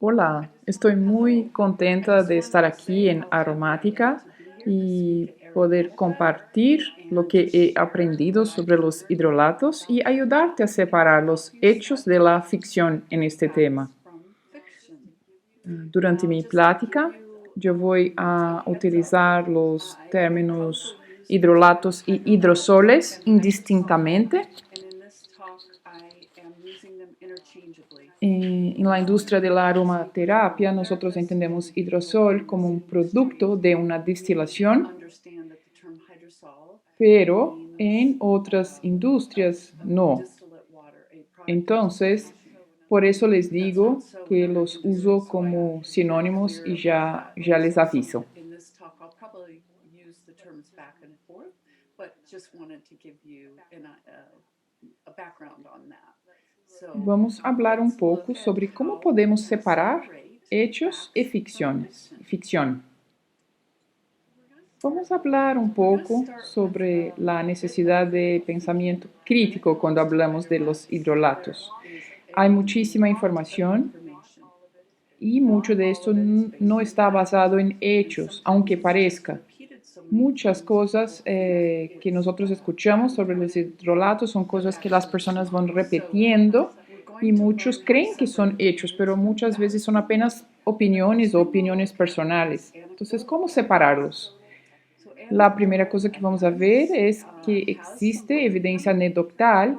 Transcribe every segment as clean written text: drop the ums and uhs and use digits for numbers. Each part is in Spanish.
Hola, estoy muy contenta de estar aquí en Aromática y poder compartir lo que he aprendido sobre los hidrolatos y ayudarte a separar los hechos de la ficción en este tema. Durante mi plática, yo voy a utilizar los términos hidrolatos y hidrosoles indistintamente. En la industria de la aromaterapia, nosotros entendemos hidrosol como un producto de una destilación, pero en otras industrias no. Entonces, por eso les digo que los uso como sinónimos y ya les aviso. Vamos a hablar un poco sobre cómo podemos separar hechos y ficción. Vamos a hablar un poco sobre la necesidad de pensamiento crítico cuando hablamos de los hidrolatos. Hay muchísima información y mucho de esto no está basado en hechos, aunque parezca. Muchas cosas que nosotros escuchamos sobre los hidrolatos son cosas que las personas van repitiendo y muchos creen que son hechos, pero muchas veces son apenas opiniones o opiniones personales. Entonces, ¿cómo separarlos? La primera cosa que vamos a ver es que existe evidencia anecdotal.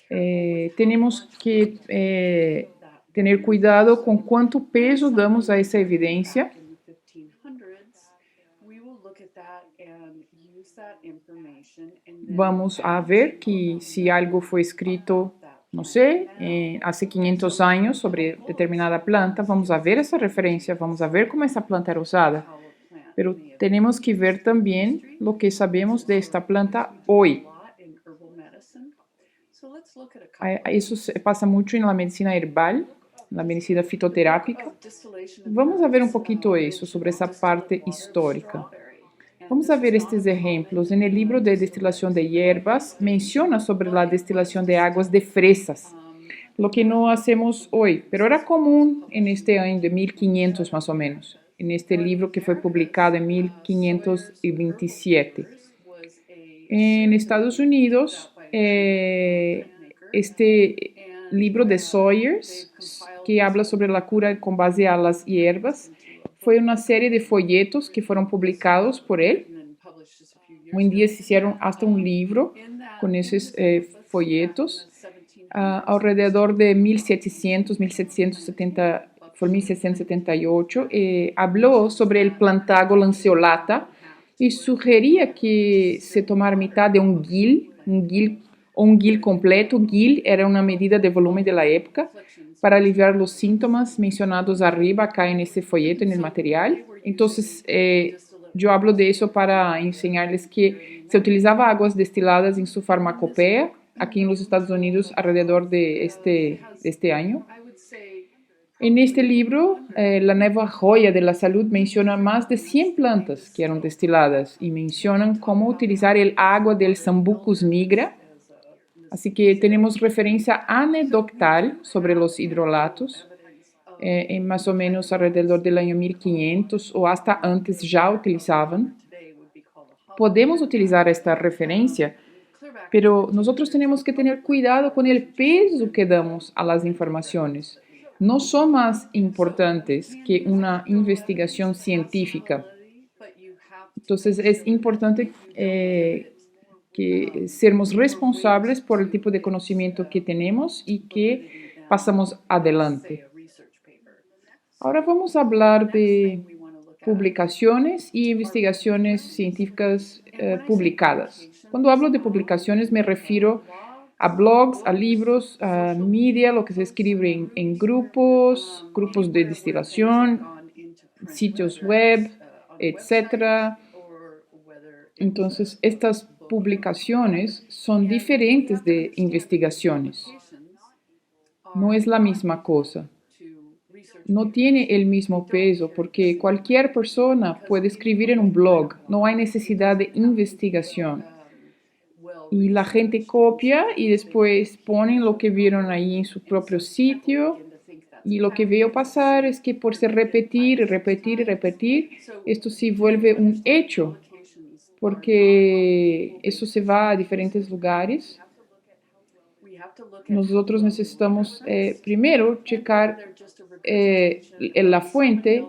Tenemos que tener cuidado con cuánto peso damos a esa evidencia. Vamos a ver que si algo fue escrito, no sé, hace 500 años sobre determinada planta, vamos a ver esa referencia, vamos a ver cómo esa planta era usada. Pero tenemos que ver también lo que sabemos de esta planta hoy. Eso pasa mucho en la medicina herbal, la medicina fitoterápica. Vamos a ver un poquito eso, sobre esa parte histórica. Vamos a ver estos ejemplos. En el libro de destilación de hierbas menciona sobre la destilación de aguas de fresas, lo que no hacemos hoy, pero era común en este año de 1500 más o menos, en este libro que fue publicado en 1527. En Estados Unidos, este libro de Sawyers, que habla sobre la cura con base a las hierbas, fue una serie de folletos que fueron publicados por él. Hoy en día se hicieron hasta un libro con esos folletos. Alrededor de 1770, por 1778, habló sobre el plantago lanceolata y sugería que se tomara mitad de un gil o un gil completo. Gil era una medida de volumen de la época para aliviar los síntomas mencionados arriba acá en este folleto, en el material. Entonces, yo hablo de eso para enseñarles que se utilizaba aguas destiladas en su farmacopea aquí en los Estados Unidos alrededor de este año. En este libro, la nueva joya de la salud menciona más de 100 plantas que eran destiladas y mencionan cómo utilizar el agua del Sambucus nigra. Así que tenemos referencia anecdotal sobre los hidrolatos. En más o menos alrededor del año 1500 o hasta antes ya utilizaban. Podemos utilizar esta referencia, pero nosotros tenemos que tener cuidado con el peso que damos a las informaciones. No son más importantes que una investigación científica. Entonces es importante que sermos responsables por el tipo de conocimiento que tenemos y que pasamos adelante. Ahora vamos a hablar de publicaciones y investigaciones científicas publicadas. Cuando hablo de publicaciones me refiero a blogs, a libros, a media, lo que se escribe en grupos de destilación, sitios web, etc. Entonces, estas publicaciones son diferentes de investigaciones. No es la misma cosa. No tiene el mismo peso porque cualquier persona puede escribir en un blog. No hay necesidad de investigación. Y la gente copia y después ponen lo que vieron ahí en su propio sitio Y lo que veo pasar es que por se repetir y repetir y repetir, esto se vuelve un hecho, porque eso se va a diferentes lugares. Nosotros necesitamos primero checar la fuente,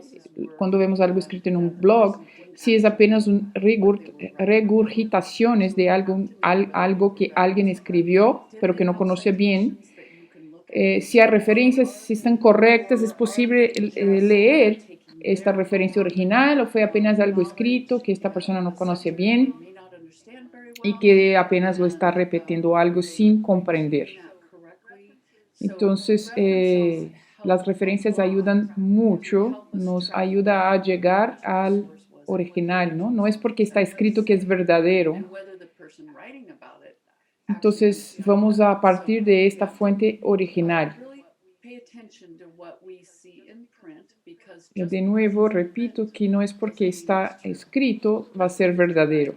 cuando vemos algo escrito en un blog, si es apenas un regurgitaciones de algo que alguien escribió, pero que no conoce bien. Si hay referencias, si están correctas, es posible leer esta referencia original o fue apenas algo escrito que esta persona no conoce bien y que apenas lo está repitiendo algo sin comprender. Entonces, las referencias ayudan mucho, nos ayuda a llegar al original, ¿no? No es porque está escrito que es verdadero. Entonces, vamos a partir de esta fuente original. De nuevo, repito que no es porque está escrito va a ser verdadero.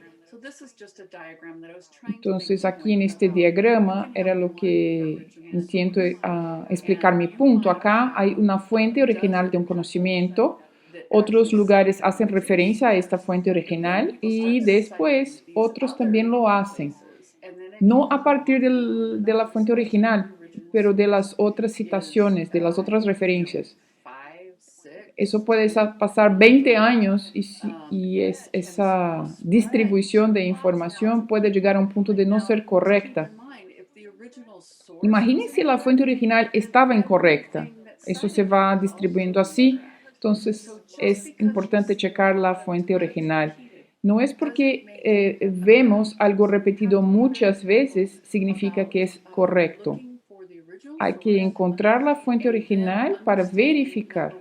Entonces, aquí en este diagrama era lo que intento explicar mi punto. Acá hay una fuente original de un conocimiento. Otros lugares hacen referencia a esta fuente original y después otros también lo hacen. No a partir de la fuente original, pero de las otras citaciones, de las otras referencias. Eso puede pasar 20 años y esa distribución de información puede llegar a un punto de no ser correcta. Imaginen si la fuente original estaba incorrecta. Eso se va distribuyendo así. Entonces, es importante checar la fuente original. No es porque vemos algo repetido muchas veces, significa que es correcto. Hay que encontrar la fuente original para verificar.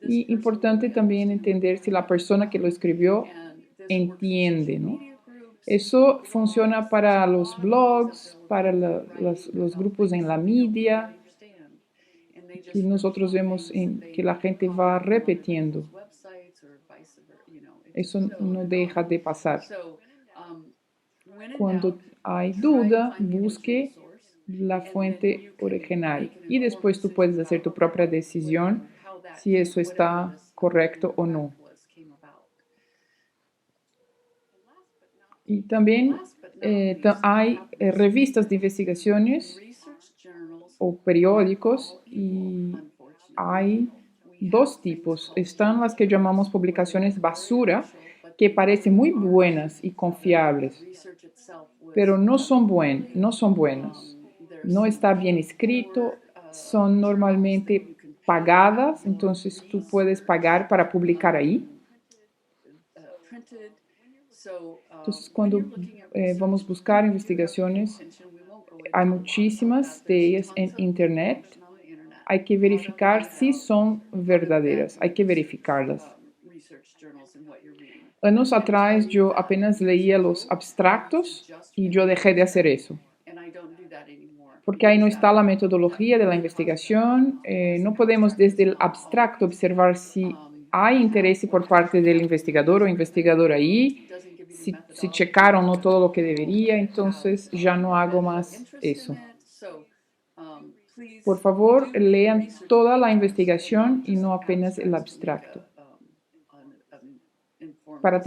Y importante también entender si la persona que lo escribió entiende, ¿no? Eso funciona para los blogs, para los grupos en la media, que nosotros vemos que la gente va repitiendo. Eso no deja de pasar. Cuando hay duda, busque la fuente original y después tú puedes hacer tu propia decisión si eso está correcto o no. Y también hay revistas de investigaciones o periódicos y hay dos tipos. Están las que llamamos publicaciones basura, que parecen muy buenas y confiables, pero no son buenas. No está bien escrito, son normalmente pagadas, entonces tú puedes pagar para publicar ahí. Entonces, cuando vamos a buscar investigaciones, hay muchísimas de ellas en Internet. Hay que verificar si son verdaderas, hay que verificarlas. Años atrás yo apenas leía los abstractos y yo dejé de hacer eso. Porque ahí no está la metodología de la investigación. No podemos desde el abstracto observar si hay interés por parte del investigador o investigadora ahí, si checaron no todo lo que debería, entonces ya no hago más eso. Por favor, lean toda la investigación y no apenas el abstracto, para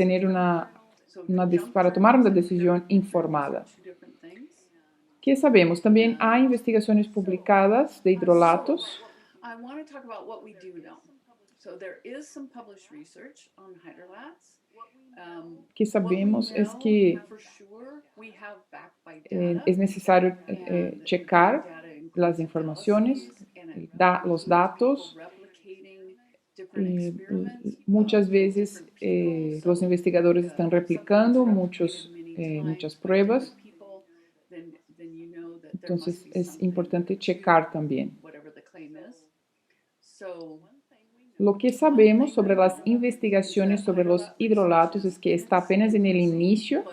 para tomar una decisión informada. ¿Qué sabemos? También hay investigaciones publicadas de hidrolatos. ¿Qué sabemos? Es que es necesario checar las informaciones, los datos. Muchas veces los investigadores están replicando muchas pruebas. Entonces es importante checar también. Lo que sabemos sobre las investigaciones sobre los hidrolatos es que está apenas en el inicio,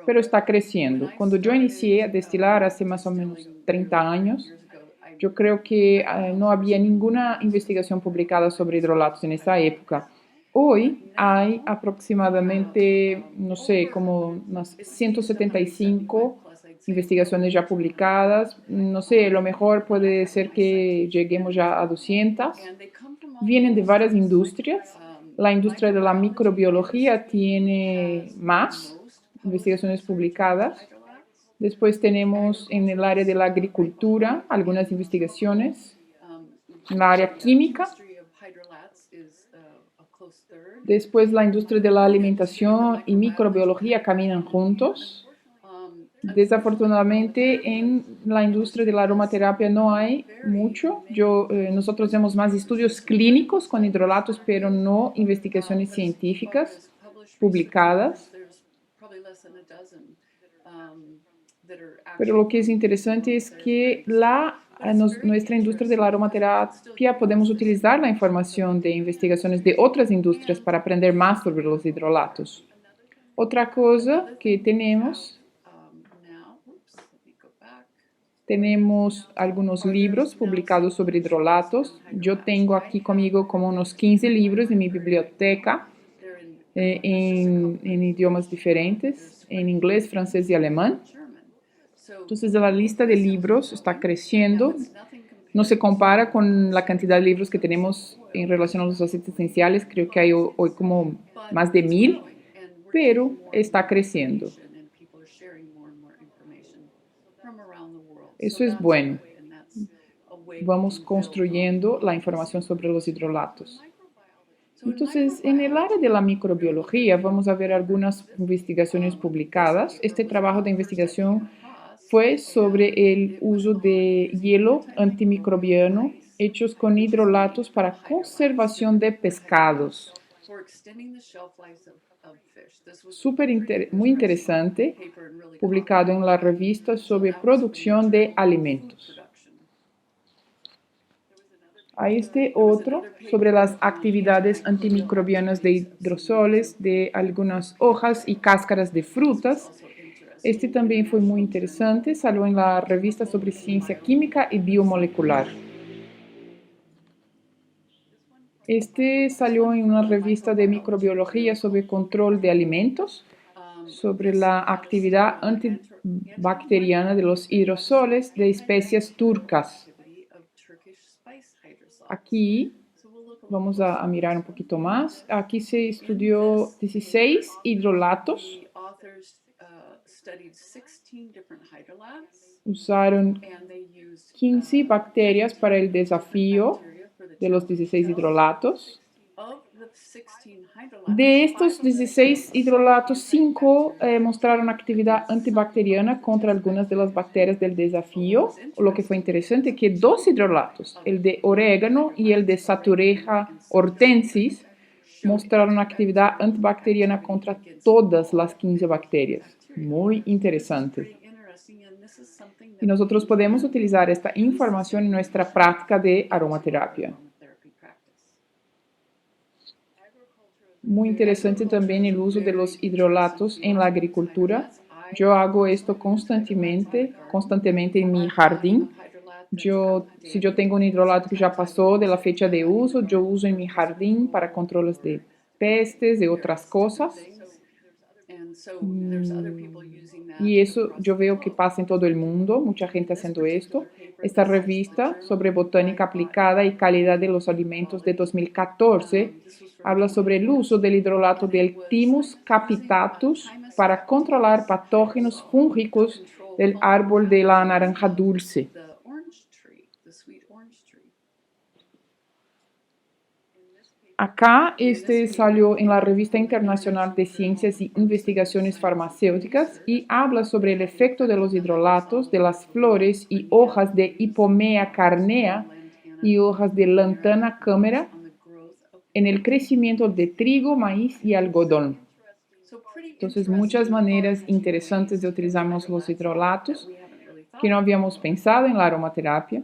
pero está creciendo. Cuando yo inicié a destilar hace más o menos 30 años, yo creo que no había ninguna investigación publicada sobre hidrolatos en esa época. Hoy hay aproximadamente, no sé, como unas 175 investigaciones ya publicadas. No sé, lo mejor puede ser que lleguemos ya a 200. Vienen de varias industrias. La industria de la microbiología tiene más investigaciones publicadas. Después tenemos en el área de la agricultura algunas investigaciones. En la área química. Después la industria de la alimentación y microbiología caminan juntos. Desafortunadamente en la industria de la aromaterapia no hay mucho. Nosotros hacemos más estudios clínicos con hidrolatos, pero no investigaciones científicas publicadas. Pero lo que es interesante es que nuestra industria de la aromaterapia podemos utilizar la información de investigaciones de otras industrias para aprender más sobre los hidrolatos. Otra cosa que tenemos algunos libros publicados sobre hidrolatos. Yo tengo aquí conmigo como unos 15 libros en mi biblioteca en idiomas diferentes, en inglés, francés y alemán. Entonces la lista de libros está creciendo. No se compara con la cantidad de libros que tenemos en relación a los aceites esenciales. Creo que hay hoy como más de 1000, pero está creciendo. Eso es bueno. Vamos construyendo la información sobre los hidrolatos. Entonces, en el área de la microbiología vamos a ver algunas investigaciones publicadas. Este trabajo de investigación fue sobre el uso de hielo antimicrobiano hechos con hidrolatos para conservación de pescados. Muy interesante, publicado en la revista sobre producción de alimentos. Hay este otro sobre las actividades antimicrobianas de hidrosoles de algunas hojas y cáscaras de frutas. Este también fue muy interesante, salió en la revista sobre ciencia química y biomolecular. Este salió en una revista de microbiología sobre control de alimentos, sobre la actividad antibacteriana de los hidrosoles de especias turcas. Aquí vamos a mirar un poquito más. Aquí se estudió 16 hidrolatos. Usaron 15 bacterias para el desafío de los 16 hidrolatos. De estos 16 hidrolatos, 5 mostraron actividad antibacteriana contra algunas de las bacterias del desafío. Lo que fue interesante es que 2 hidrolatos, el de orégano y el de Satureja hortensis, mostraron actividad antibacteriana contra todas las 15 bacterias. Muy interesante. Y nosotros podemos utilizar esta información en nuestra práctica de aromaterapia. Muy interesante también el uso de los hidrolatos en la agricultura. Yo hago esto constantemente en mi jardín. Si yo tengo un hidrolato que ya pasó de la fecha de uso, yo uso en mi jardín para controles de pestes, de otras cosas. Y eso yo veo que pasa en todo el mundo, mucha gente haciendo esto. Esta revista sobre botánica aplicada y calidad de los alimentos de 2014 habla sobre el uso del hidrolato del Thymus capitatus para controlar patógenos fúngicos del árbol de la naranja dulce. Acá este salió en la Revista Internacional de Ciencias y Investigaciones Farmacéuticas y habla sobre el efecto de los hidrolatos de las flores y hojas de Hipomea carnea y hojas de Lantana camera en el crecimiento de trigo, maíz y algodón. Entonces, muchas maneras interesantes de utilizar los hidrolatos que no habíamos pensado en la aromaterapia.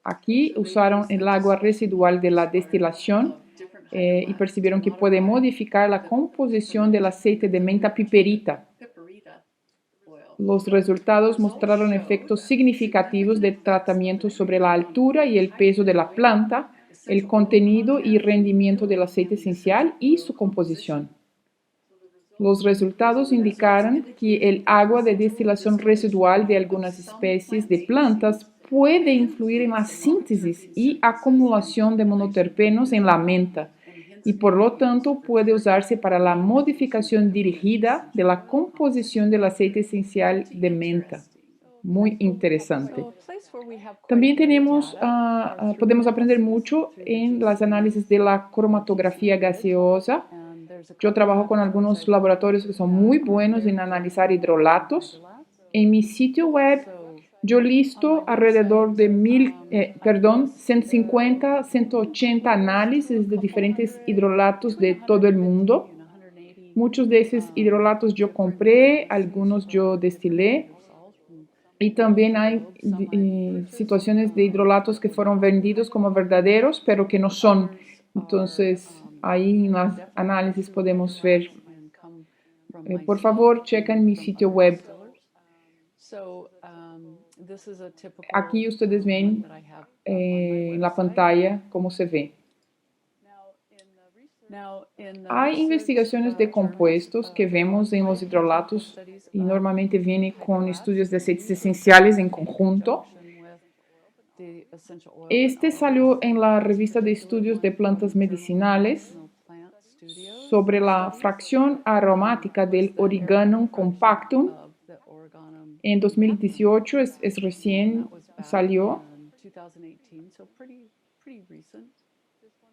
Aquí usaron el agua residual de la destilación y percibieron que puede modificar la composición del aceite de menta piperita. Los resultados mostraron efectos significativos del tratamiento sobre la altura y el peso de la planta, el contenido y rendimiento del aceite esencial y su composición. Los resultados indicaron que el agua de destilación residual de algunas especies de plantas puede influir en la síntesis y acumulación de monoterpenos en la menta y por lo tanto puede usarse para la modificación dirigida de la composición del aceite esencial de menta. Muy interesante. También podemos aprender mucho en las análisis de la cromatografía gaseosa. Yo trabajo con algunos laboratorios que son muy buenos en analizar hidrolatos. En mi sitio web yo listo alrededor de 150, 180 análisis de diferentes hidrolatos de todo el mundo. Muchos de esos hidrolatos yo compré, algunos yo destilé. Y también hay situaciones de hidrolatos que fueron vendidos como verdaderos, pero que no son. Entonces, ahí en los análisis podemos ver. Por favor, chequen mi sitio web. Aquí ustedes ven en la pantalla cómo se ve. Hay investigaciones de compuestos que vemos en los hidrolatos y normalmente viene con estudios de aceites esenciales en conjunto. Este salió en la revista de estudios de plantas medicinales sobre la fracción aromática del Origanum compactum. En 2018 es recién salió.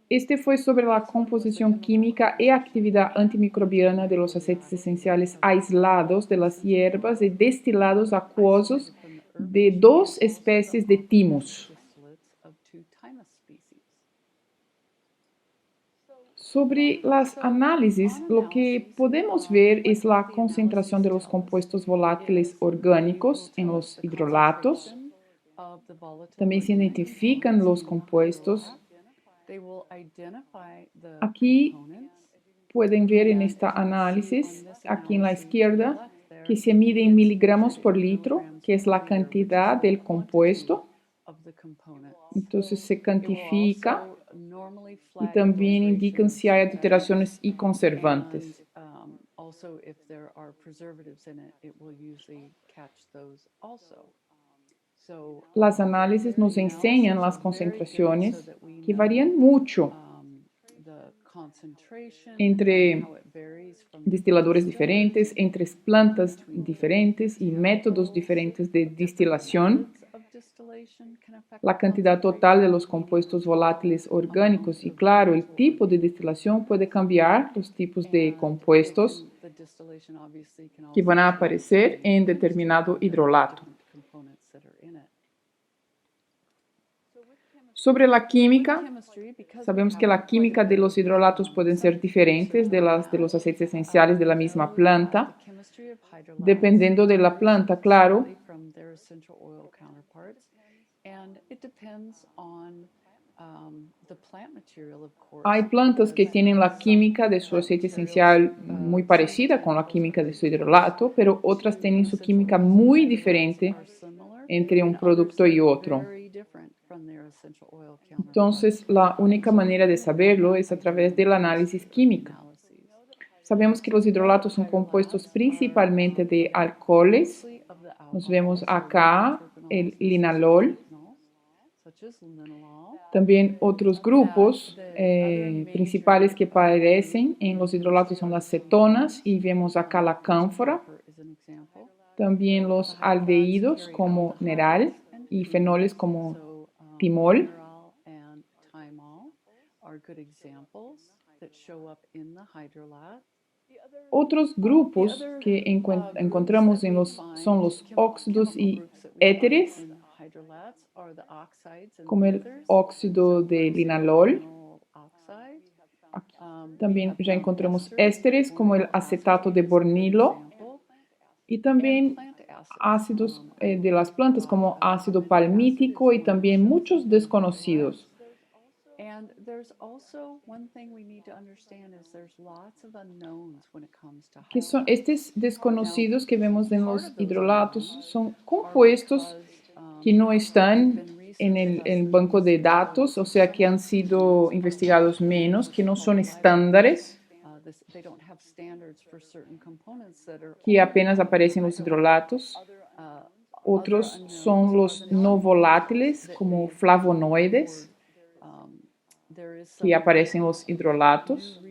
Este fue sobre la composición química y actividad antimicrobiana de los aceites esenciales aislados de las hierbas y destilados acuosos de 2 especies de thymus. Sobre las análisis, lo que podemos ver es la concentración de los compuestos volátiles orgánicos en los hidrolatos. También se identifican los compuestos. Aquí pueden ver en esta análisis, aquí en la izquierda, que se mide en miligramos por litro, que es la cantidad del compuesto. Entonces se cuantifica y también indican si hay adulteraciones y conservantes. Las análisis nos enseñan las concentraciones que varían mucho entre destiladores diferentes, entre plantas diferentes y métodos diferentes de destilación. La cantidad total de los compuestos volátiles orgánicos y, claro, el tipo de destilación puede cambiar los tipos de compuestos que van a aparecer en determinado hidrolato. Sobre la química, sabemos que la química de los hidrolatos pueden ser diferentes de las de los aceites esenciales de la misma planta, dependiendo de la planta, claro. Hay plantas que tienen la química de su aceite esencial muy parecida con la química de su hidrolato, pero otras tienen su química muy diferente entre un producto y otro. Entonces, la única manera de saberlo es a través del análisis químico. Sabemos que los hidrolatos son compuestos principalmente de alcoholes. Nos vemos acá el linalol. También otros grupos principales que aparecen en los hidrolatos son las cetonas y vemos acá la cánfora. También los aldehídos como neral y fenoles como timol. Otros grupos que encontramos son los óxidos y éteres, como el óxido de linalol. También ya encontramos ésteres como el acetato de bornilo y también ácidos de las plantas como ácido palmítico y también muchos desconocidos. Que son estos desconocidos que vemos en los hidrolatos son compuestos que no están en el banco de datos, o sea que han sido investigados menos, que no son estándares. que apenas aparecen los hidrolatos. Otros son los no volátiles, como flavonoides, que aparecen en los hidrolatos.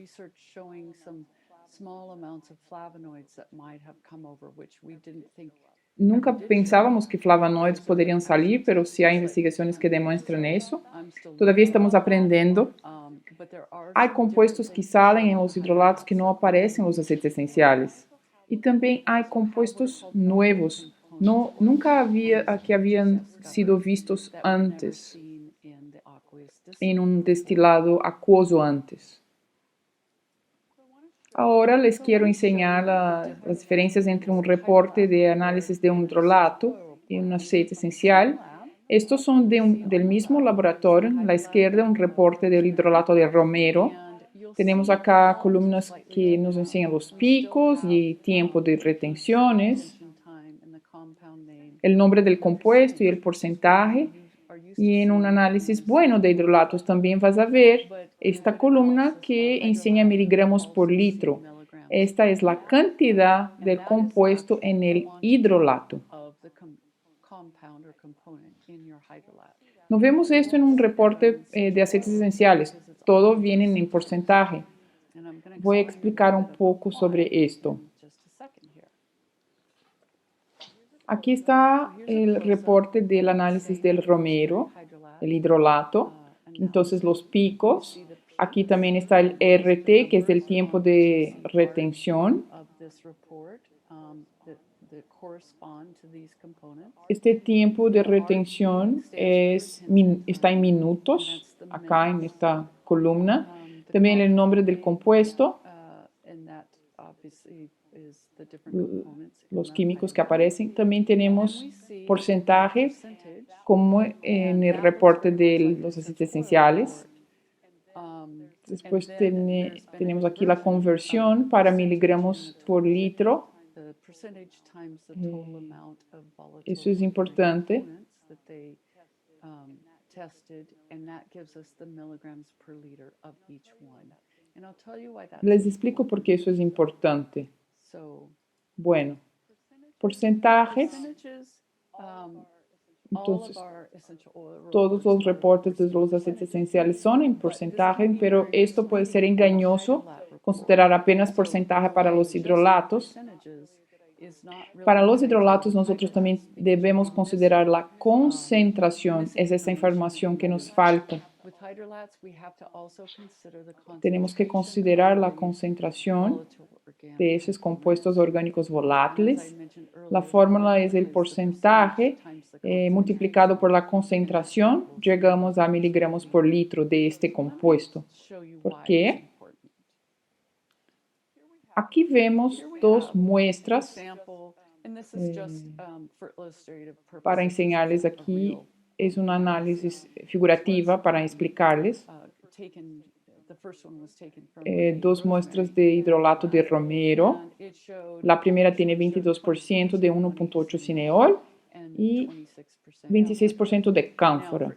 Nunca pensábamos que flavonoides podrían salir, pero sí hay investigaciones que demuestran eso. Todavía estamos aprendiendo. Hay compuestos que salen en los hidrolatos que no aparecen en los aceites esenciales. Y también hay compuestos nuevos, nunca que habían sido vistos antes en un destilado acuoso antes. Ahora les quiero enseñar las diferencias entre un reporte de análisis de un hidrolato y un aceite esencial. Estos son del mismo laboratorio. En la izquierda, un reporte del hidrolato de romero. Tenemos acá columnas que nos enseñan los picos y tiempo de retenciones, el nombre del compuesto y el porcentaje. Y en un análisis bueno de hidrolatos también vas a ver esta columna que enseña miligramos por litro. Esta es la cantidad del compuesto en el hidrolato. No vemos esto en un reporte de aceites esenciales. Todo viene en porcentaje. Voy a explicar un poco sobre esto. Aquí está el reporte del análisis del romero, el hidrolato. Entonces los picos. Aquí también está el RT, que es el tiempo de retención. Este tiempo de retención está en minutos, acá en esta columna. También el nombre del compuesto, los químicos que aparecen. También tenemos porcentaje, como en el reporte de los aceites esenciales. Después tenemos aquí la conversión para miligramos por litro. Eso es importante. Les explico por qué eso es importante. Bueno, porcentajes. Entonces, todos los reportes de los aceites esenciales son en porcentaje, pero esto puede ser engañoso, considerar apenas porcentaje para los hidrolatos. Para los hidrolatos nosotros también debemos considerar la concentración, es esa información que nos falta. Tenemos que considerar la concentración de esos compuestos orgánicos volátiles. La fórmula es el porcentaje multiplicado por la concentración, llegamos a miligramos por litro de este compuesto. ¿Por qué? Aquí vemos dos muestras para enseñarles aquí. Es un análisis figurativa para explicarles. Dos muestras de hidrolato de romero. La primera tiene 22% de 1.8 cineol y 26% de cánfora.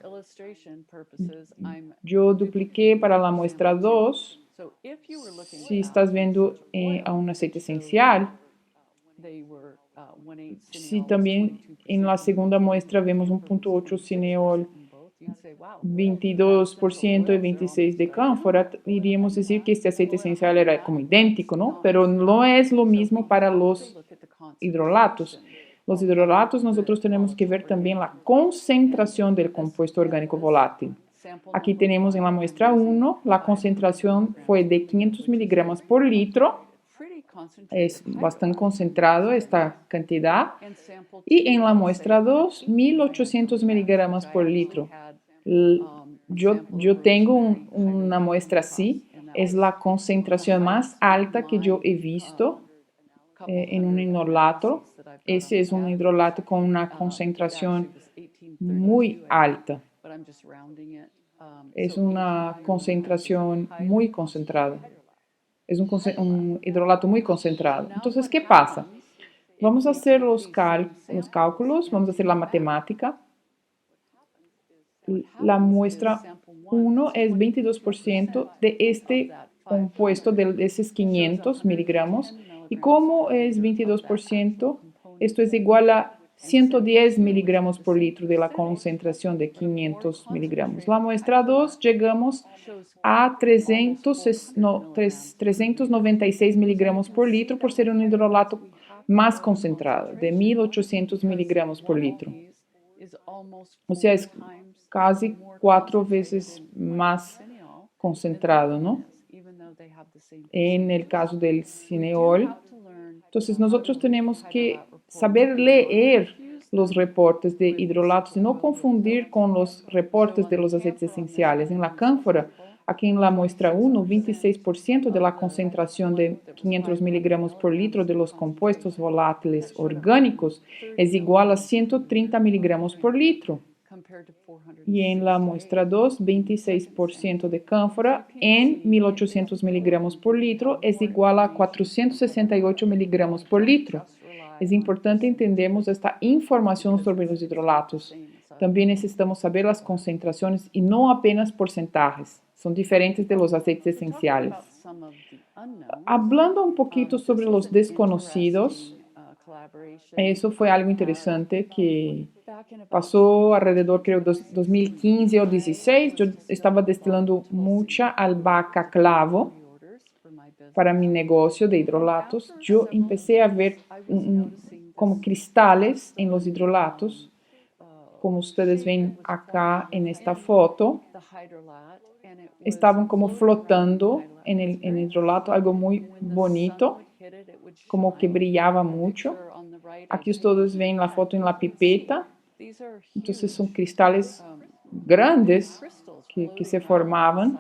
Yo dupliqué para la muestra 2. Si estás viendo a un aceite esencial, si también en la segunda muestra vemos 1.8 cineol, 22% y 26% de cánfora, iríamos decir que este aceite esencial era como idéntico, ¿no? Pero no es lo mismo para los hidrolatos. Los hidrolatos nosotros tenemos que ver también la concentración del compuesto orgánico volátil. Aquí tenemos en la muestra 1, la concentración fue de 500 miligramos por litro. Es bastante concentrado esta cantidad. Y en la muestra 2, 1800 miligramos por litro. Yo tengo una muestra así. Es la concentración más alta que yo he visto en un hidrolato. Ese es un hidrolato con una concentración muy alta. Es una concentración muy concentrada. Es un hidrolato muy concentrado. Entonces, ¿qué pasa? Vamos a hacer los cálculos, vamos a hacer la matemática. La muestra 1 es 22% de este compuesto de esos 500 miligramos. Y como es 22%, esto es igual a 110 miligramos por litro de la concentración de 500 miligramos. La muestra 2 llegamos a 396 miligramos por litro por ser un hidrolato más concentrado, de 1800 miligramos por litro. O sea, es casi 4 veces más concentrado, ¿no? En el caso del cineol. Entonces, nosotros tenemos que saber leer los reportes de hidrolatos y no confundir con los reportes de los aceites esenciales. En la cánfora, aquí en la muestra 1, 26% de la concentración de 500 miligramos por litro de los compuestos volátiles orgánicos es igual a 130 miligramos por litro. Y en la muestra 2, 26% de cánfora en 1800 miligramos por litro es igual a 468 miligramos por litro. Es importante entendermos esta información sobre los hidrolatos. También necesitamos saber las concentraciones y no apenas porcentajes. Son diferentes de los aceites esenciales. Hablando un poquito sobre los desconocidos, eso fue algo interesante que pasó alrededor, creo, 2015 o 2016. Yo estaba destilando mucha albahaca clavo para mi negocio de hidrolatos. Yo empecé a ver como cristales en los hidrolatos, como ustedes ven acá en esta foto. Estaban como flotando en el hidrolato, algo muy bonito, como que brillaba mucho. Aquí ustedes ven la foto en la pipeta. Entonces son cristales grandes que se formaban.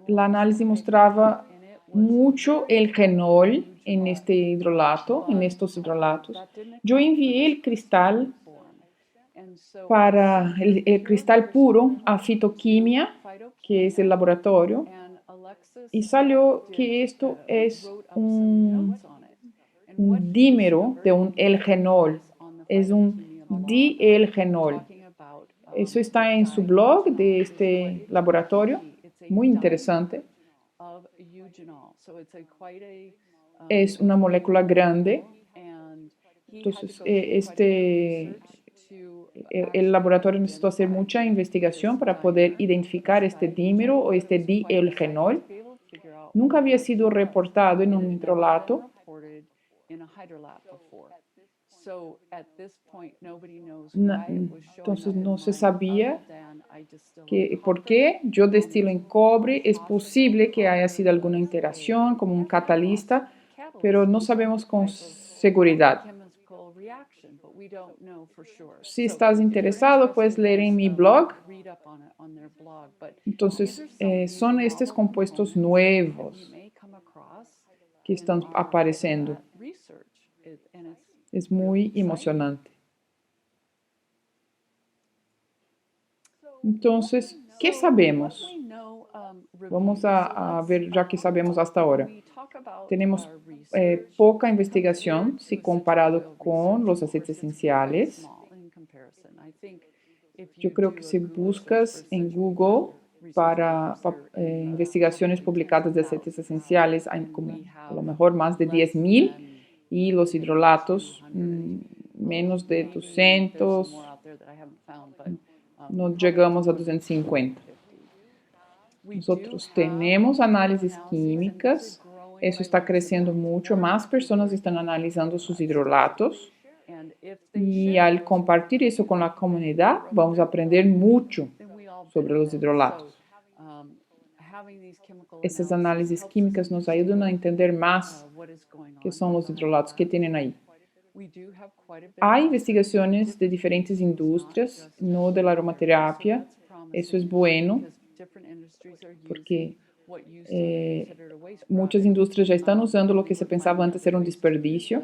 El análisis mostraba mucho el genol en este hidrolato, en estos hidrolatos. Yo envié el cristal para el cristal puro a Fitoquímica, que es el laboratorio, y salió que esto es un dímero de un L-genol, es un di-L-genol. Eso está en su blog de este laboratorio, muy interesante. Es una molécula grande, entonces el laboratorio necesitó hacer mucha investigación para poder identificar este dímero o este di-L-genol. Nunca había sido reportado en un hidrolato. Entonces no se sabía por qué. Yo destilo en cobre. Es posible que haya sido alguna interacción como un catalista, pero no sabemos con seguridad. Si estás interesado, puedes leer en mi blog. Entonces, son estos compuestos nuevos que están apareciendo. Es muy emocionante. Entonces, ¿qué sabemos? Vamos a ver ya que sabemos hasta ahora. Tenemos poca investigación si comparado con los aceites esenciales. Yo creo que si buscas en Google para investigaciones publicadas de aceites esenciales, hay como a lo mejor más de 10,000 y los hidrolatos menos de 200, no llegamos a 250. Nosotros tenemos análisis químicas, eso está creciendo mucho, más personas están analizando sus hidrolatos y al compartir eso con la comunidad vamos a aprender mucho sobre los hidrolatos. Estas análisis químicas nos ayudan a entender más qué son los hidrolatos que tienen ahí. Hay investigaciones de diferentes industrias, no de la aromaterapia. Eso es bueno porque muchas industrias ya están usando lo que se pensaba antes era un desperdicio.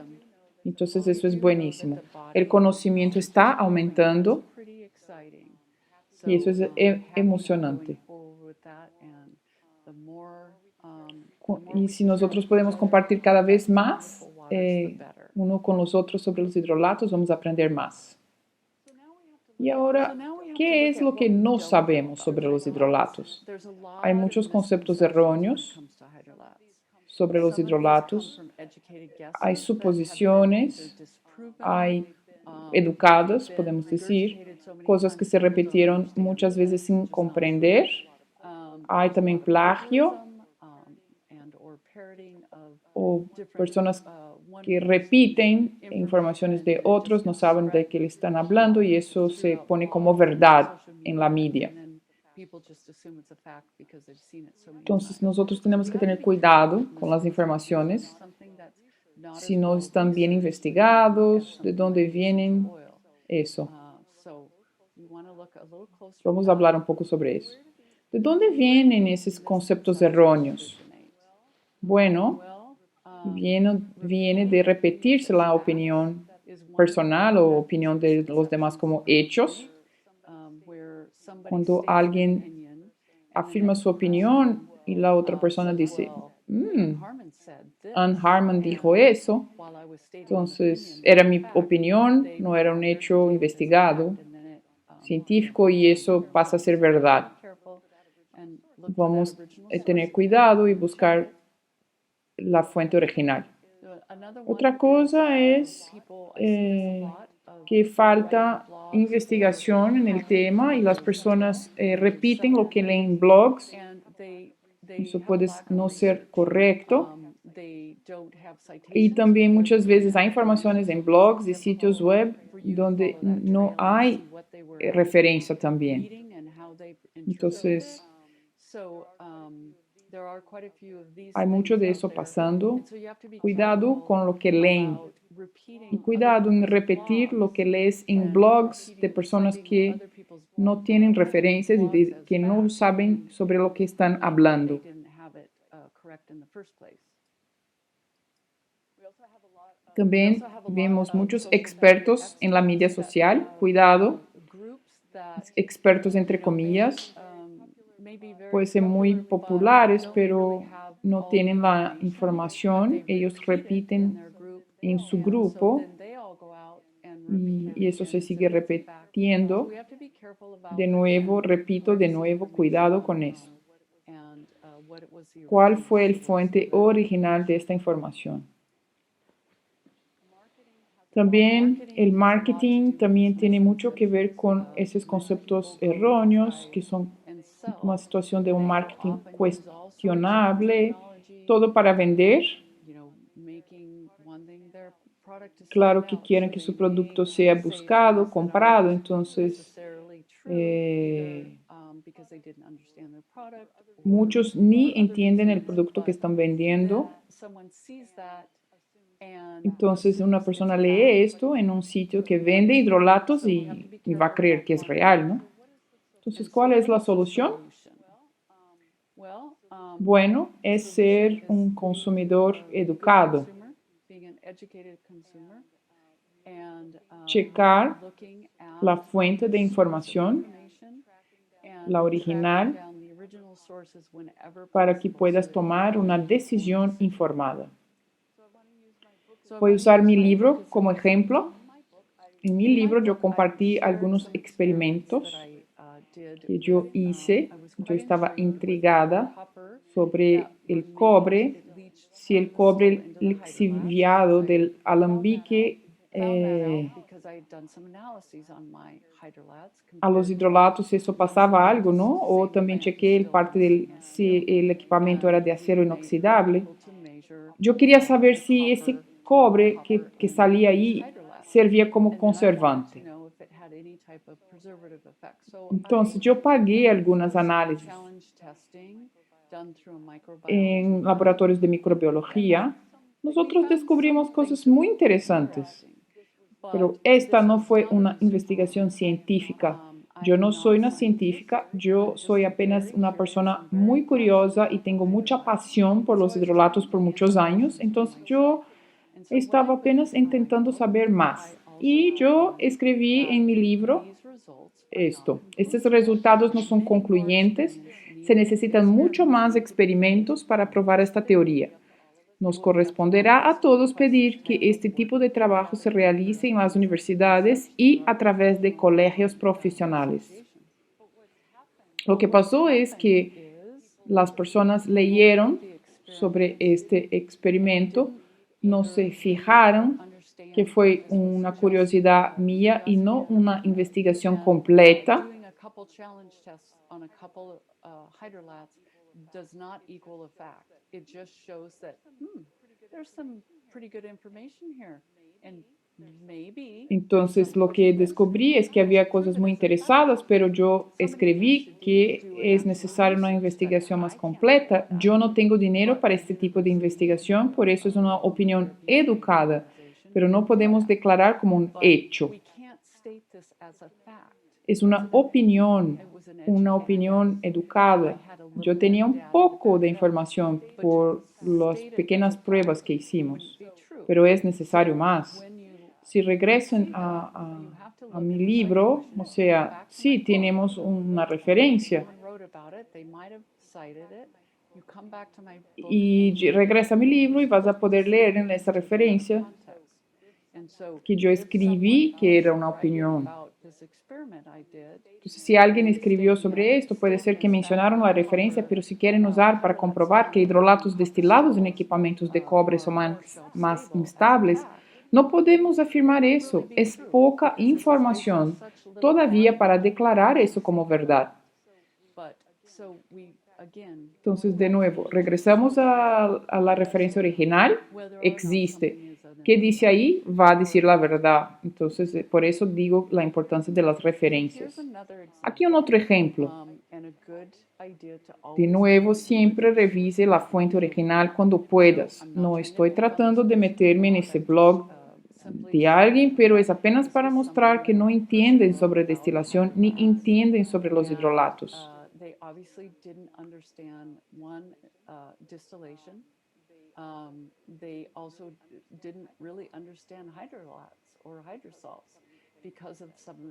Entonces eso es buenísimo. El conocimiento está aumentando y eso es emocionante. Y si nosotros podemos compartir cada vez más uno con los otros sobre los hidrolatos, vamos a aprender más. Y ahora, ¿qué es lo que no sabemos sobre los hidrolatos? Hay muchos conceptos erróneos sobre los hidrolatos, hay suposiciones, hay educadas, podemos decir, cosas que se repitieron muchas veces sin comprender. Hay también plagio o personas que repiten informaciones de otros, no saben de qué le están hablando y eso se pone como verdad en la media. Entonces nosotros tenemos que tener cuidado con las informaciones, si no están bien investigados, de dónde vienen, eso. Vamos a hablar un poco sobre eso. ¿De dónde vienen esos conceptos erróneos? Bueno, viene de repetirse la opinión personal o opinión de los demás como hechos. Cuando alguien afirma su opinión y la otra persona dice, Anne Harmon dijo eso, entonces era mi opinión, no era un hecho investigado, científico y eso pasa a ser verdad. Vamos a tener cuidado y buscar la fuente original. Otra cosa es que falta investigación en el tema y las personas repiten lo que leen en blogs. Eso puede no ser correcto. Y también muchas veces hay informaciones en blogs y sitios web donde no hay referencia también. Entonces, hay mucho de eso pasando. Cuidado con lo que leen y cuidado en repetir lo que lees en blogs de personas que no tienen referencias y que no saben sobre lo que están hablando. También vemos muchos expertos en la media social. Cuidado, expertos entre comillas. Pueden ser muy populares, pero no tienen la información. Ellos repiten en su grupo y eso se sigue repitiendo. De nuevo, repito, de nuevo, cuidado con eso. ¿Cuál fue el fuente original de esta información? También el marketing también tiene mucho que ver con esos conceptos erróneos, que son una situación de un marketing cuestionable, todo para vender. Claro que quieren que su producto sea buscado, comprado, entonces muchos ni entienden el producto que están vendiendo. Entonces una persona lee esto en un sitio que vende hidrolatos y va a creer que es real, ¿no? Entonces, ¿cuál es la solución? Bueno, es ser un consumidor educado. Checar la fuente de información, la original, para que puedas tomar una decisión informada. Voy a usar mi libro como ejemplo. En mi libro yo compartí algunos experimentos que yo hice. Yo estaba intrigada sobre el cobre, si el cobre lixiviado del alambique a los hidrolatos eso pasaba algo, ¿no? O también chequé el parte si el equipamiento era de acero inoxidable. Yo quería saber si ese cobre que salía ahí servía como conservante. Entonces, yo pagué algunas análisis en laboratorios de microbiología. Nosotros descubrimos cosas muy interesantes, pero esta no fue una investigación científica. Yo no soy una científica, yo soy apenas una persona muy curiosa y tengo mucha pasión por los hidrolatos por muchos años, entonces yo estaba apenas intentando saber más. Y yo escribí en mi libro esto. Estos resultados no son concluyentes, se necesitan mucho más experimentos para probar esta teoría. Nos corresponderá a todos pedir que este tipo de trabajo se realice en las universidades y a través de colegios profesionales. Lo que pasó es que las personas leyeron sobre este experimento, no se fijaron que fue una curiosidad mía y no una investigación completa. Entonces, lo que descubrí es que había cosas muy interesadas, pero yo escribí que es necesaria una investigación más completa. Yo no tengo dinero para este tipo de investigación, por eso es una opinión educada, pero no podemos declarar como un hecho. Es una opinión educada. Yo tenía un poco de información por las pequeñas pruebas que hicimos, pero es necesario más. Si regresan a mi libro, o sea, sí tenemos una referencia. Y regresa a mi libro y vas a poder leer en esa referencia que yo escribí que era una opinión. Entonces, si alguien escribió sobre esto, puede ser que mencionaron la referencia, pero si quieren usar para comprobar que hidrolatos destilados en equipamientos de cobre son más instables, no podemos afirmar eso. Es poca información todavía para declarar eso como verdad. Entonces, de nuevo, regresamos a la referencia original. Existe. ¿Qué dice ahí? Va a decir la verdad. Entonces, por eso digo la importancia de las referencias. Aquí un otro ejemplo. De nuevo, siempre revise la fuente original cuando puedas. No estoy tratando de meterme en ese blog de alguien, pero es apenas para mostrar que no entienden sobre destilación ni entienden sobre los hidrolatos.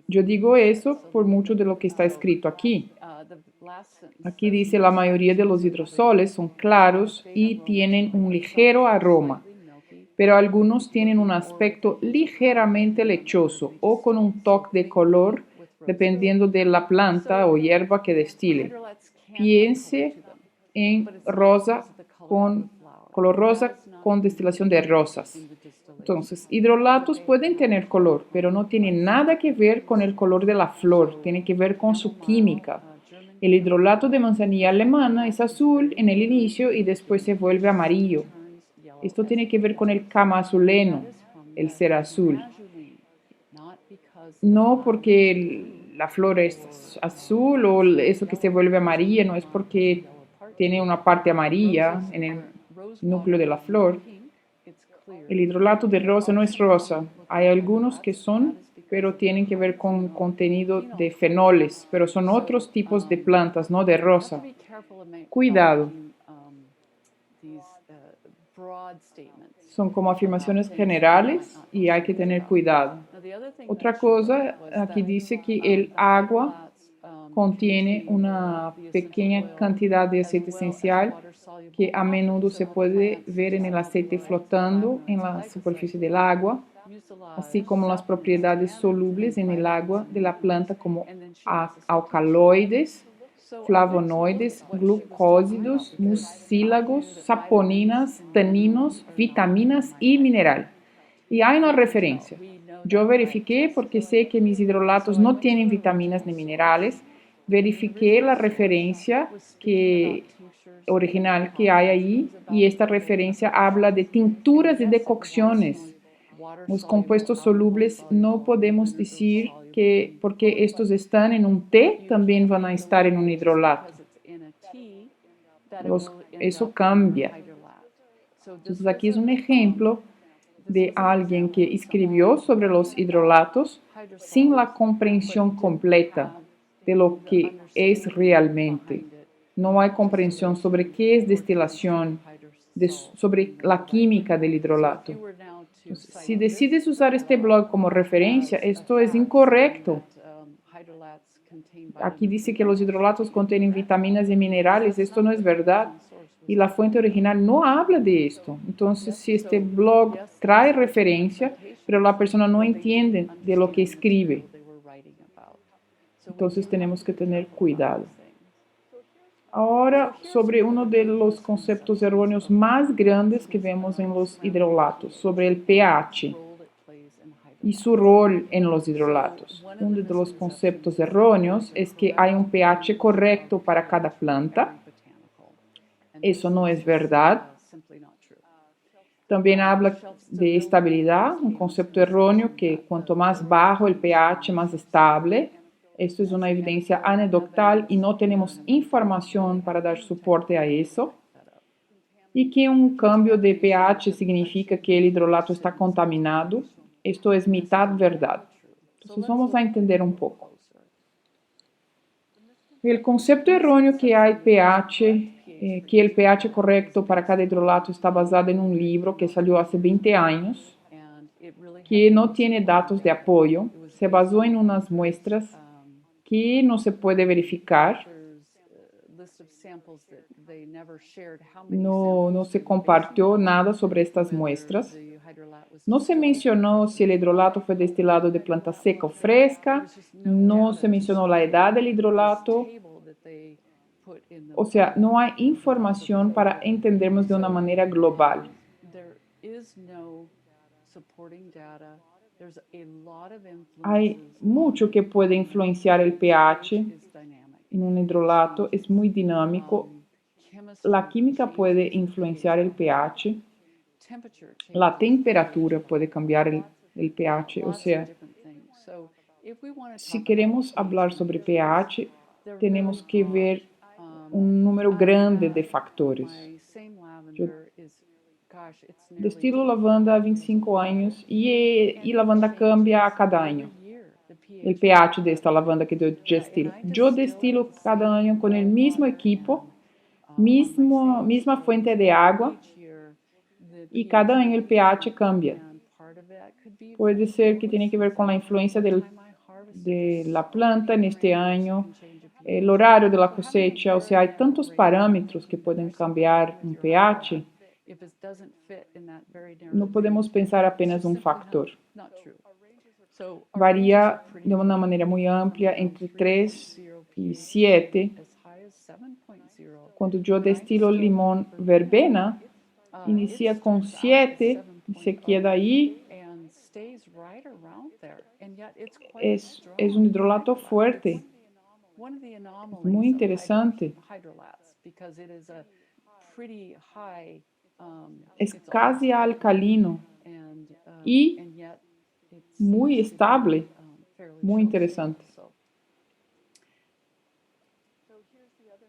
Yo digo eso por mucho de lo que está escrito aquí. Aquí dice la mayoría de los hidrosoles son claros y tienen un ligero aroma, pero algunos tienen un aspecto ligeramente lechoso o con un toque de color dependiendo de la planta o hierba que destile. Piense en color rosa con destilación de rosas. Entonces, hidrolatos pueden tener color, pero no tienen nada que ver con el color de la flor, tiene que ver con su química. El hidrolato de manzanilla alemana es azul en el inicio y después se vuelve amarillo. Esto tiene que ver con el camazuleno, el ser azul. No porque la flor es azul o eso que se vuelve amarilla, no es porque tiene una parte amarilla en el núcleo de la flor. El hidrolato de rosa no es rosa. Hay algunos que son, pero tienen que ver con contenido de fenoles, pero son otros tipos de plantas, no de rosa. Cuidado. Son como afirmaciones generales y hay que tener cuidado. Otra cosa, aquí dice que el agua contiene una pequeña cantidad de aceite esencial que a menudo se puede ver en el aceite flotando en la superficie del agua, así como las propiedades solubles en el agua de la planta como alcaloides, flavonoides, glucósidos, mucílagos, saponinas, taninos, vitaminas y mineral. Y hay una referencia. Yo verifiqué porque sé que mis hidrolatos no tienen vitaminas ni minerales. Verifiqué la referencia original que hay ahí y esta referencia habla de tinturas y decocciones. Los compuestos solubles no podemos decir que porque estos están en un té, también van a estar en un hidrolato. Eso cambia. Entonces aquí es un ejemplo de alguien que escribió sobre los hidrolatos sin la comprensión completa de lo que es realmente. No hay comprensión sobre qué es destilación, sobre la química del hidrolato. Entonces, si decides usar este blog como referencia, esto es incorrecto. Aquí dice que los hidrolatos contienen vitaminas y minerales. Esto no es verdad. Y la fuente original no habla de esto. Entonces, si este blog trae referencia, pero la persona no entiende de lo que escribe, entonces tenemos que tener cuidado. Ahora, sobre uno de los conceptos erróneos más grandes que vemos en los hidrolatos, sobre el pH y su rol en los hidrolatos. Uno de los conceptos erróneos es que hay un pH correcto para cada planta. Eso no es verdad. También habla de estabilidad, un concepto erróneo que cuanto más bajo el pH, más estable. Esto es una evidencia anecdotal y no tenemos información para dar soporte a eso. Y que un cambio de pH significa que el hidrolato está contaminado. Esto es mitad verdad. Entonces vamos a entender un poco. El concepto erróneo que hay pH, que el pH correcto para cada hidrolato está basado en un libro que salió hace 20 años, que no tiene datos de apoyo, se basó en unas muestras que no se puede verificar, no se compartió nada sobre estas muestras, no se mencionó si el hidrolato fue destilado de planta seca o fresca, no se mencionó la edad del hidrolato, o sea, no hay información para entendernos de una manera global. Hay mucho que puede influenciar el pH en un hidrolato, es muy dinámico. La química puede influenciar el pH, la temperatura puede cambiar el pH, o sea, si queremos hablar sobre pH, tenemos que ver un número grande de factores. Yo destilo lavanda há 25 años y lavanda cambia a cada año. El pH de esta lavanda que yo destilo. Yo destilo cada año con el mismo equipo, misma fuente de agua y cada año el pH cambia. Puede ser que tiene que ver con la influencia de la planta en este año, el horario de la cosecha, o sea, hay tantos parámetros que pueden cambiar un pH. No podemos pensar apenas un factor. Varía de una manera muy amplia entre 3 y 7. Cuando yo destilo limón verbena, inicia con 7 y se queda ahí. Es un hidrolato fuerte. Es muy interesante. Es casi alcalino y muy estable, muy interesante.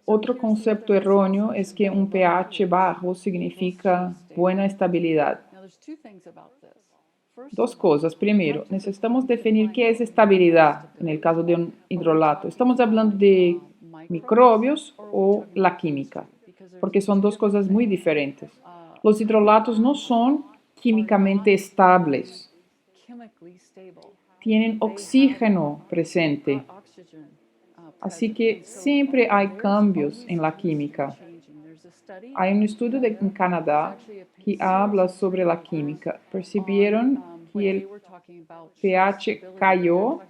Otro concepto erróneo es que un pH bajo significa buena estabilidad. Dos cosas. Primero, necesitamos definir qué es estabilidad en el caso de un hidrolato. ¿Estamos hablando de microbios o la química? Porque son dos cosas muy diferentes. Los hidrolatos no son químicamente estables. Tienen oxígeno presente. Así que siempre hay cambios en la química. Hay un estudio en Canadá que habla sobre la química. Percibieron que el pH cayó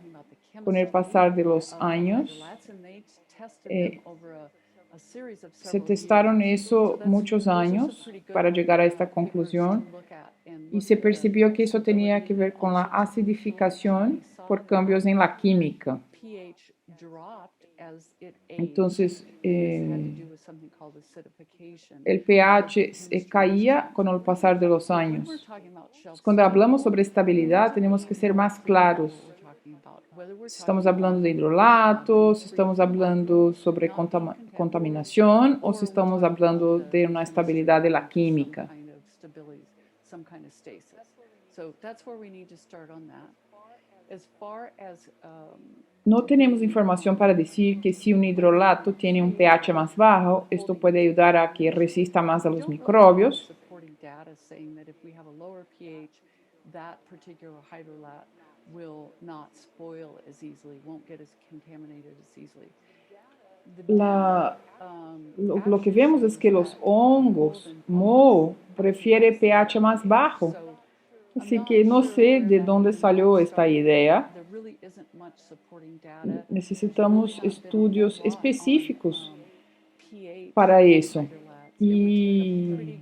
con el pasar de los años. Se testaron eso muchos años para llegar a esta conclusión y se percibió que eso tenía que ver con la acidificación por cambios en la química. Entonces, el pH caía con el pasar de los años. Cuando hablamos sobre estabilidad, tenemos que ser más claros. Si estamos hablando de hidrolatos, si estamos hablando sobre contaminación o si estamos hablando de una estabilidad de la química. No tenemos información para decir que si un hidrolato tiene un pH más bajo, esto puede ayudar a que resista más a los microbios. Lo que vemos es que los hongos moho prefieren pH más bajo. Así que no sé de dónde salió esta idea. Necesitamos estudios específicos para eso. Y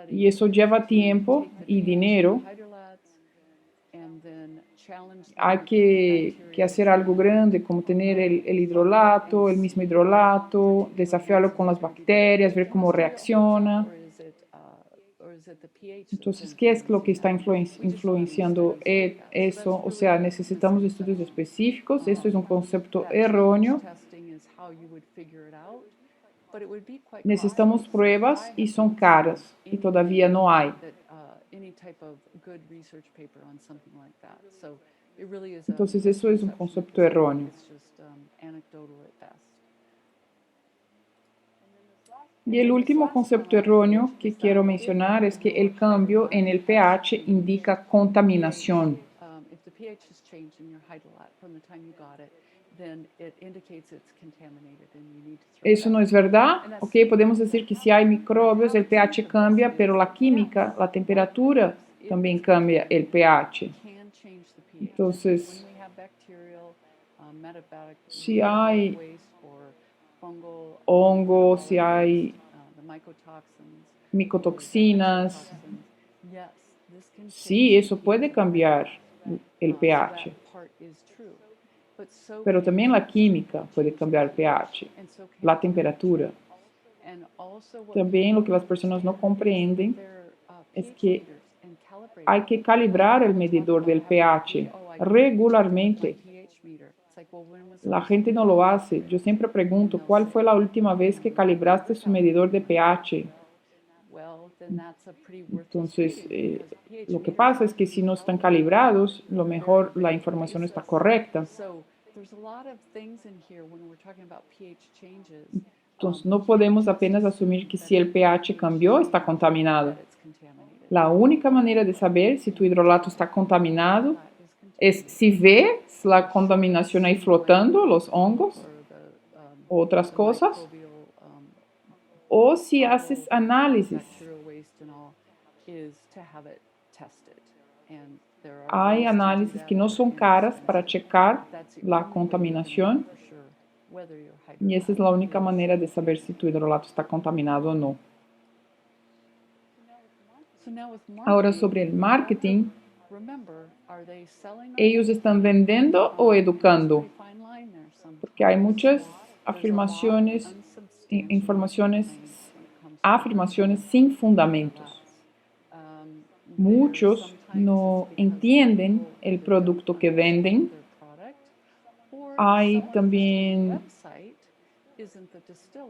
eso lleva tiempo y dinero. Hay que hacer algo grande, como tener el hidrolato, el mismo hidrolato, desafiarlo con las bacterias, ver cómo reacciona. Entonces, ¿qué es lo que está influenciando eso? O sea, necesitamos estudios específicos. Esto es un concepto erróneo. Necesitamos pruebas y son caras y todavía no hay. Entonces, eso es un concepto erróneo. Y el último concepto erróneo que quiero mencionar es que el cambio en el pH indica contaminación. Eso no es verdad. Ok, podemos decir que si hay microbios, el pH cambia, pero la química, la temperatura, también cambia el pH. Entonces, si hay hongos, si hay micotoxinas, sí, eso puede cambiar el pH. Pero también la química puede cambiar el pH, la temperatura. También lo que las personas no comprenden es que hay que calibrar el medidor del pH regularmente. La gente no lo hace. Yo siempre pregunto, ¿cuál fue la última vez que calibraste su medidor de pH? Entonces, lo que pasa es que si no están calibrados, lo mejor la información está correcta. Entonces, no podemos apenas asumir que si el pH cambió, está contaminado. La única manera de saber si tu hidrolato está contaminado es si ves la contaminación ahí flotando, los hongos, otras cosas, o si haces análisis. Hay análisis que no son caras para checar la contaminación y esa es la única manera de saber si tu hidrolato está contaminado o no. Ahora sobre el marketing, ¿ellos están vendiendo o educando? Porque hay muchas afirmaciones sin fundamentos. Muchos no entienden el producto que venden. Hay también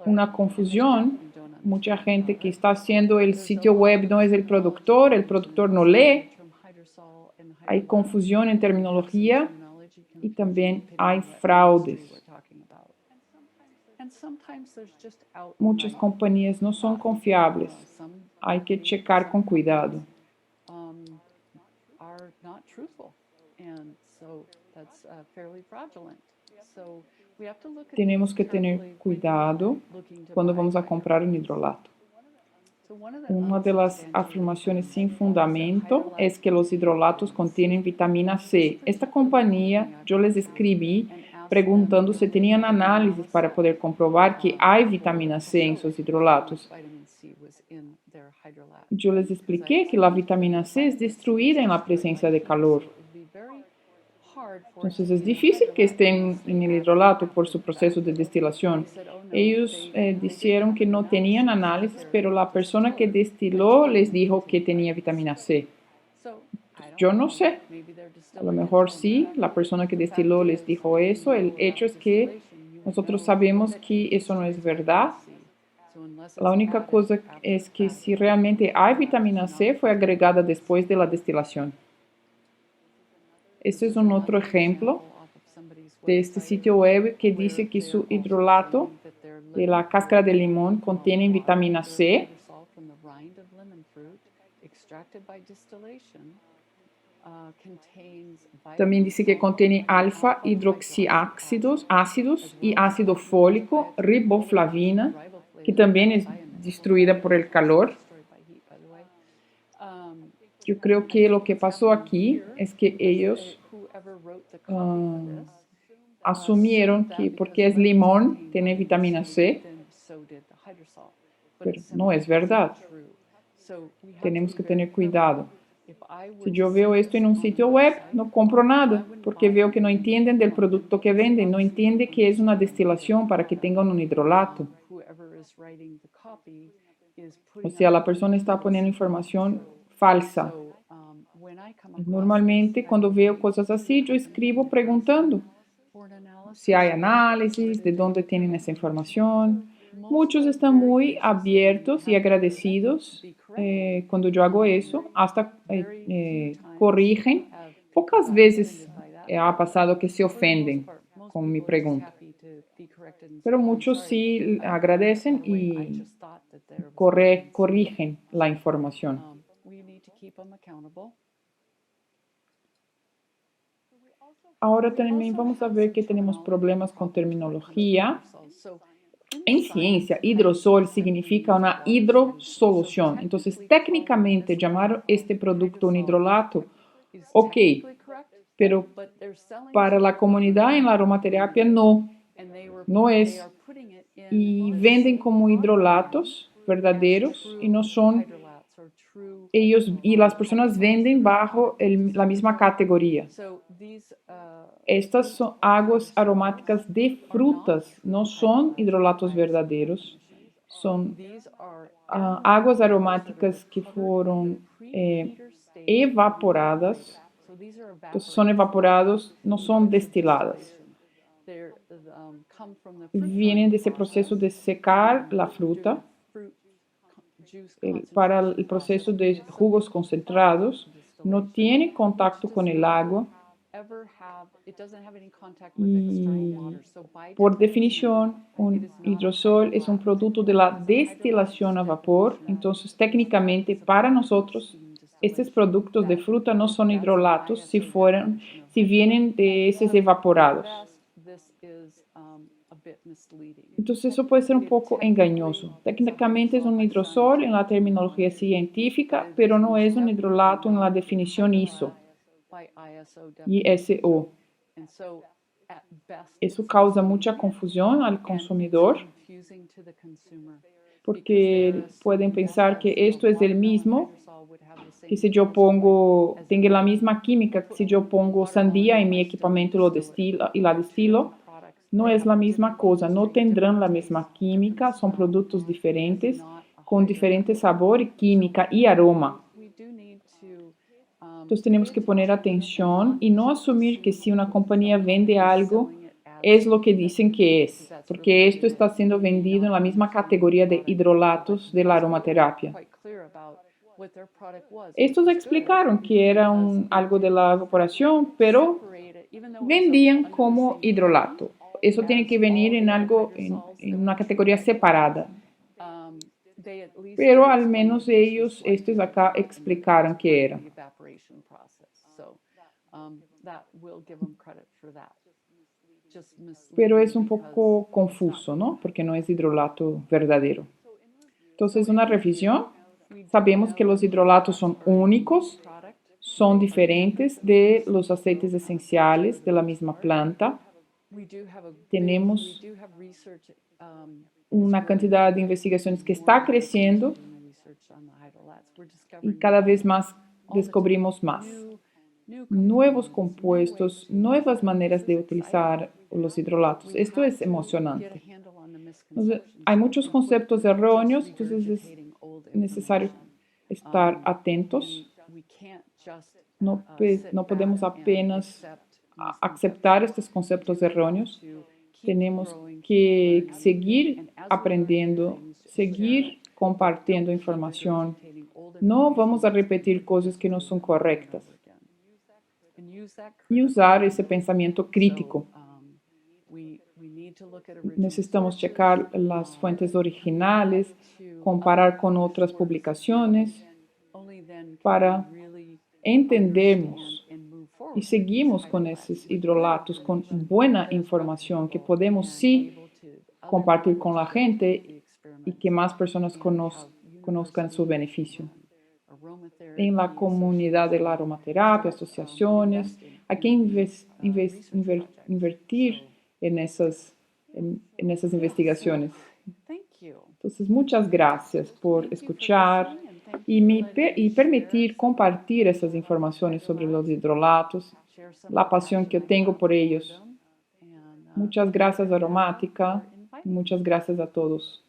una confusión. Mucha gente que está haciendo el sitio web no es el productor no lee. Hay confusión en terminología y también hay fraudes. Muchas compañías no son confiables. Hay que checar con cuidado. Tenemos que tener cuidado cuando vamos a comprar un hidrolato. Una de las afirmaciones sin fundamento es que los hidrolatos contienen vitamina C. Esta compañía, yo les escribí preguntando si tenían análisis para poder comprobar que hay vitamina C en sus hidrolatos. Yo les expliqué que la vitamina C es destruida en la presencia de calor. Entonces es difícil que estén en el hidrolato por su proceso de destilación. Ellos dijeron que no tenían análisis, pero la persona que destiló les dijo que tenía vitamina C. Yo no sé, a lo mejor sí, la persona que destiló les dijo eso. El hecho es que nosotros sabemos que eso no es verdad. La única cosa es que si realmente hay vitamina C, fue agregada después de la destilación. Este es un otro ejemplo de este sitio web que dice que su hidrolato de la cáscara de limón contiene vitamina C. También dice que contiene alfa hidroxiácidos y ácido fólico, riboflavina, que también es destruida por el calor. Yo creo que lo que pasó aquí es que ellos asumieron que porque es limón tiene vitamina C, pero no es verdad. Tenemos que tener cuidado. Si yo veo esto en un sitio web, no compro nada, porque veo que no entienden del producto que venden, no entienden que es una destilación para que tengan un hidrolato. O sea, la persona está poniendo información falsa. Normalmente, cuando veo cosas así, yo escribo preguntando si hay análisis, de dónde tienen esa información. Muchos están muy abiertos y agradecidos cuando yo hago eso, hasta corrigen. Pocas veces ha pasado que se ofenden con mi pregunta, pero muchos sí agradecen y corrigen la información. Ahora también vamos a ver que tenemos problemas con terminología. En ciencia, hidrosol significa una hidrosolución. Entonces, técnicamente, llamar este producto un hidrolato, ok, pero para la comunidad en la aromaterapia no es. Y venden como hidrolatos verdaderos y no son ellos, y las personas venden bajo la misma categoría. Estas son aguas aromáticas de frutas, no son hidrolatos verdaderos, son aguas aromáticas que fueron evaporadas. Entonces son evaporados, no son destiladas. Vienen de ese proceso de secar la fruta para el proceso de jugos concentrados, no tiene contacto con el agua y por definición un hidrosol es un producto de la destilación a vapor. Entonces técnicamente para nosotros estos productos de fruta no son hidrolatos si vienen de esos evaporados. Entonces eso puede ser un poco engañoso. Técnicamente es un hidrosol en la terminología científica, pero no es un hidrolato en la definición ISO. ISO. Eso causa mucha confusión al consumidor, porque pueden pensar que esto es el mismo, que si yo tenga la misma química, si yo pongo sandía en mi equipamiento y la destilo, no es la misma cosa, no tendrán la misma química, son productos diferentes, con diferente sabor, química y aroma. Entonces tenemos que poner atención y no asumir que si una compañía vende algo, es lo que dicen que es, porque esto está siendo vendido en la misma categoría de hidrolatos de la aromaterapia. Estos explicaron que era algo de la evaporación, pero vendían como hidrolato. Eso tiene que venir en una categoría separada. Pero al menos ellos, estos acá, explicaron qué era. Pero es un poco confuso, ¿no? Porque no es hidrolato verdadero. Entonces, una revisión. Sabemos que los hidrolatos son únicos, son diferentes de los aceites esenciales de la misma planta. Tenemos una cantidad de investigaciones que está creciendo y cada vez más descubrimos más. Nuevos compuestos, nuevas maneras de utilizar los hidrolatos. Esto es emocionante. Entonces, hay muchos conceptos erróneos, entonces es necesario estar atentos. No podemos apenas aceptar estos conceptos erróneos. Tenemos que seguir aprendiendo, seguir compartiendo información. No vamos a repetir cosas que no son correctas. Y usar ese pensamiento crítico. Necesitamos checar las fuentes originales, comparar con otras publicaciones para entendemos y seguimos con esos hidrolatos con buena información que podemos sí compartir con la gente y que más personas conozcan su beneficio. En la comunidad de la aromaterapia, asociaciones, hay que invertir en esas investigaciones. Entonces, muchas gracias por escuchar y permitir compartir esas informaciones sobre los hidrolatos, la pasión que yo tengo por ellos. Muchas gracias, Aromática. Muchas gracias a todos.